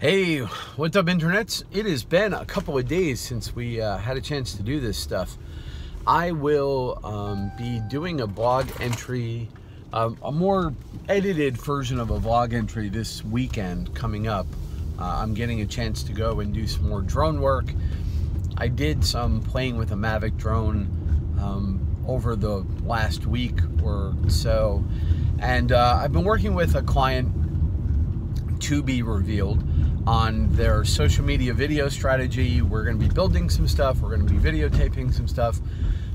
Hey, what's up, internets? It has been a couple of days since we had a chance to do this stuff. I will be doing a blog entry, a more edited version of a vlog entry this weekend coming up. I'm getting a chance to go and do some more drone work. I did some playing with a Mavic drone over the last week or so, and I've been working with a client to be revealed on their social media video strategy. We're going to be building some stuff. We're going to be videotaping some stuff.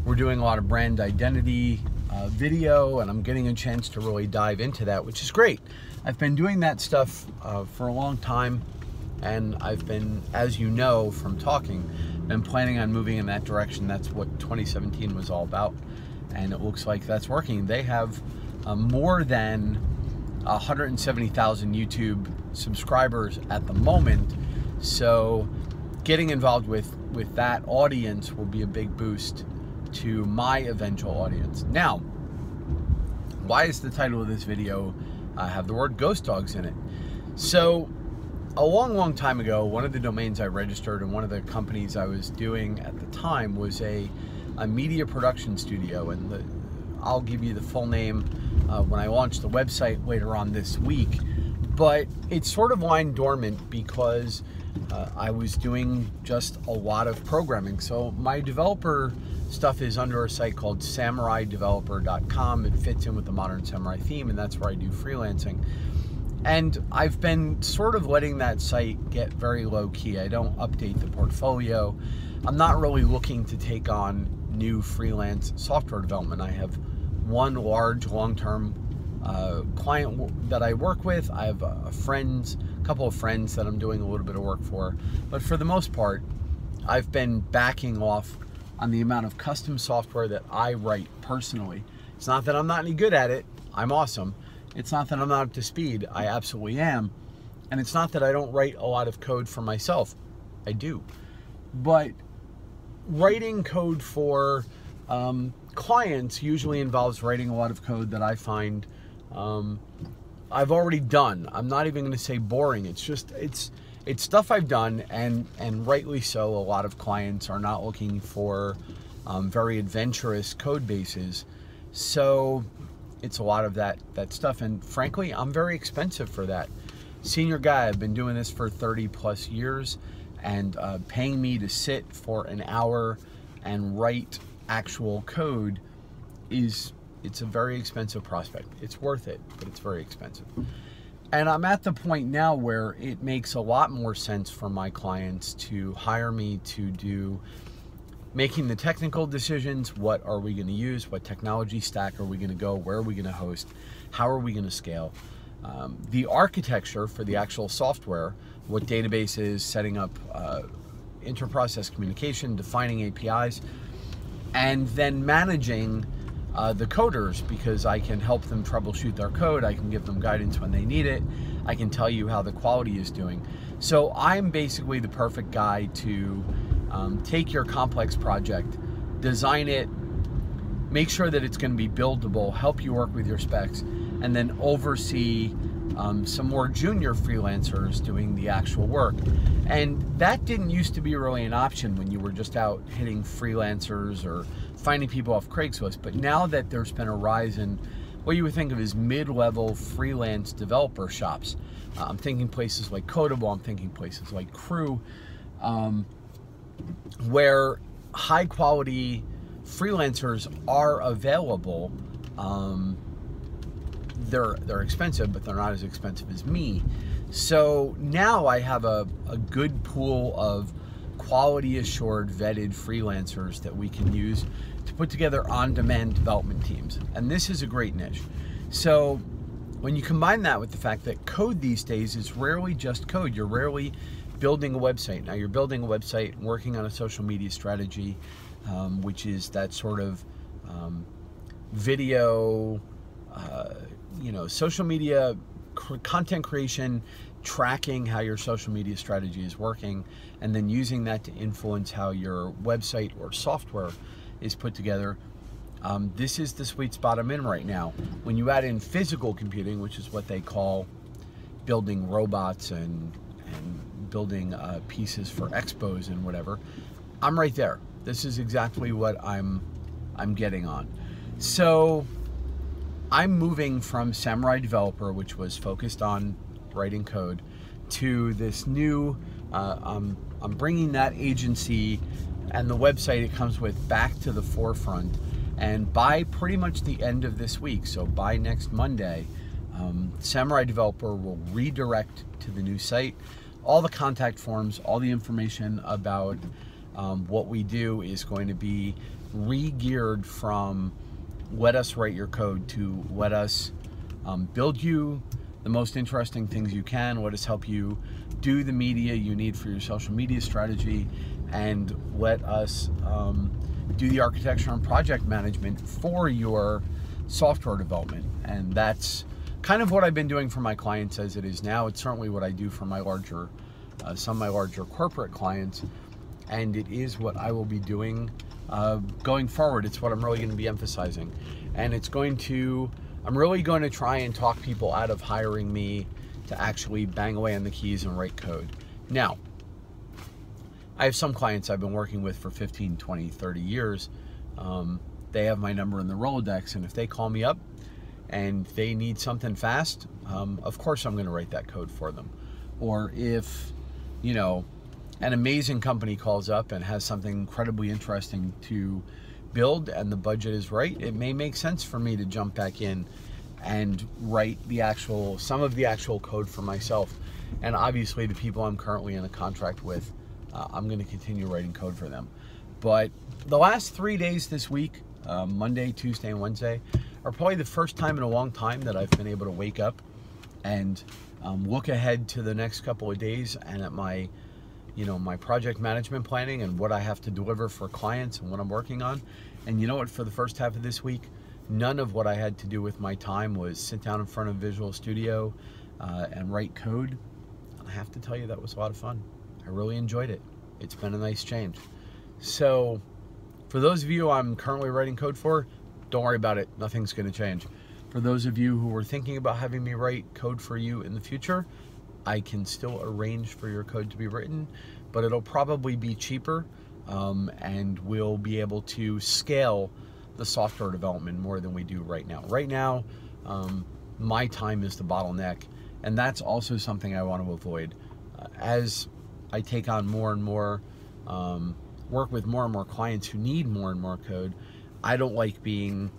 We're doing a lot of brand identity video, and I'm getting a chance to really dive into that, which is great. I've been doing that stuff for a long time, and I've been, as you know from talking, been planning on moving in that direction. That's what 2017 was all about, and it looks like that's working. They have more than 170,000 YouTube subscribers at the moment, so getting involved with that audience will be a big boost to my eventual audience. Now, why is the title of this video have the word ghost dogs in it? So a long time ago, one of the domains I registered and one of the companies I was doing at the time was a media production studio, and I'll give you the full name when I launch the website later on this week. But it's sort of lying dormant because I was doing just a lot of programming. So my developer stuff is under a site called samuraideveloper.com. It fits in with the Modern Samurai theme, and that's where I do freelancing. And I've been sort of letting that site get very low key. I don't update the portfolio. I'm not really looking to take on new freelance software development. I have one large long-term client that I work with. I have a couple of friends that I'm doing a little bit of work for, but for the most part, I've been backing off on the amount of custom software that I write personally. It's not that I'm not any good at it. I'm awesome. It's not that I'm not up to speed. I absolutely am. And it's not that I don't write a lot of code for myself. I do. But writing code for clients usually involves writing a lot of code that I find I've already done. I'm not even going to say boring. It's just it's stuff I've done, and rightly so. A lot of clients are not looking for very adventurous code bases, so it's a lot of that stuff. And frankly, I'm very expensive for that. Senior guy, I've been doing this for 30+ years, and paying me to sit for an hour and write actual code it's a very expensive prospect. It's worth it, but it's very expensive. And I'm at the point now where it makes a lot more sense for my clients to hire me to do making the technical decisions. What are we going to use? What technology stack are we going to go? Where are we going to host? How are we going to scale? The architecture for the actual software, what databases, setting up inter-process communication, defining APIs, and then managing the coders, because I can help them troubleshoot their code. I can give them guidance when they need it. I can tell you how the quality is doing. So I'm basically the perfect guy to take your complex project, design it, make sure that it's going to be buildable, help you work with your specs, and then oversee some more junior freelancers doing the actual work. And that didn't used to be really an option when you were just out hitting freelancers or finding people off Craigslist. But now that there's been a rise in what you would think of as mid-level freelance developer shops, I'm thinking places like Codable, I'm thinking places like Crew, where high-quality freelancers are available. They're expensive, but they're not as expensive as me. So now I have a good pool of quality assured, vetted freelancers that we can use to put together on-demand development teams. And this is a great niche. So when you combine that with the fact that code these days is rarely just code, you're rarely building a website. Now you're building a website and working on a social media strategy, which is that sort of video, social media content creation, tracking how your social media strategy is working, and then using that to influence how your website or software is put together. This is the sweet spot I'm in right now. When you add in physical computing, which is what they call building robots and and building pieces for expos and whatever, I'm right there. This is exactly what I'm getting on. So I'm moving from Samurai Developer, which was focused on writing code, to this new, I'm bringing that agency and the website it comes with back to the forefront. And by pretty much the end of this week, so by next Monday, Samurai Developer will redirect to the new site. All the contact forms, all the information about what we do is going to be re-geared from let us write your code to let us build you the most interesting things you can, let us help you do the media you need for your social media strategy, and let us do the architecture and project management for your software development. And that's kind of what I've been doing for my clients as it is now. It's certainly what I do for my larger, some of my larger corporate clients, and it is what I will be doing going forward. It's what I'm really going to be emphasizing, and it's going to, I'm really going to try and talk people out of hiring me to actually bang away on the keys and write code. Now, I have some clients I've been working with for 15, 20, 30 years. They have my number in the Rolodex, and if they call me up and they need something fast, of course I'm going to write that code for them. Or if, you know, an amazing company calls up and has something incredibly interesting to build and the budget is right, it may make sense for me to jump back in and write the actual, some of the actual code for myself. And obviously the people I'm currently in a contract with, I'm going to continue writing code for them. But the last 3 days this week, Monday, Tuesday, and Wednesday, are probably the first time in a long time that I've been able to wake up and look ahead to the next couple of days and at my, you know, my project management planning and what I have to deliver for clients and what I'm working on. And you know what, for the first half of this week, none of what I had to do with my time was sit down in front of Visual Studio and write code. I have to tell you, that was a lot of fun. I really enjoyed it. It's been a nice change. So for those of you I'm currently writing code for, don't worry about it. Nothing's going to change. For those of you who were thinking about having me write code for you in the future, I can still arrange for your code to be written, but it'll probably be cheaper, and we'll be able to scale the software development more than we do right now. Right now, my time is the bottleneck, and that's also something I want to avoid. As I take on more and more, work with more and more clients who need more and more code, I don't like being,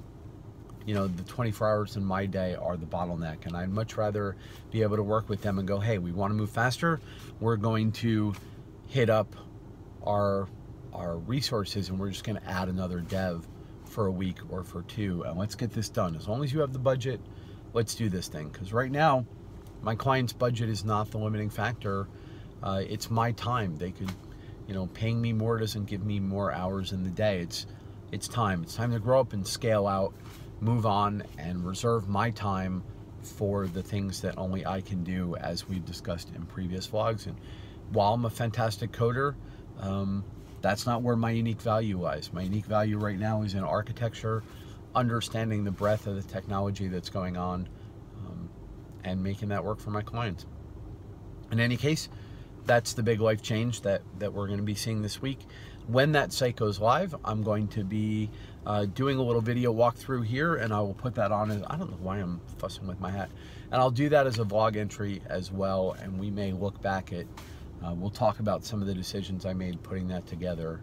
you know, the 24 hours in my day are the bottleneck, and I'd much rather be able to work with them and go, hey, we want to move faster. We're going to hit up our resources and we're just going to add another dev for a week or for two, and let's get this done. As long as you have the budget, let's do this thing. Because right now, my client's budget is not the limiting factor. It's my time. They could, you know, paying me more doesn't give me more hours in the day. It's time. It's time to grow up and scale out, move on, and reserve my time for the things that only I can do, as we've discussed in previous vlogs. And while I'm a fantastic coder, that's not where my unique value lies. My unique value right now is in architecture, understanding the breadth of the technology that's going on, and making that work for my clients. In any case, that's the big life change that we're going to be seeing this week. When that site goes live, I'm going to be doing a little video walkthrough here, and I will put that on as, I don't know why I'm fussing with my hat, and I'll do that as a vlog entry as well, and we may look back at, we'll talk about some of the decisions I made putting that together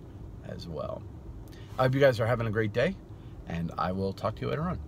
as well. I hope you guys are having a great day, and I will talk to you later on.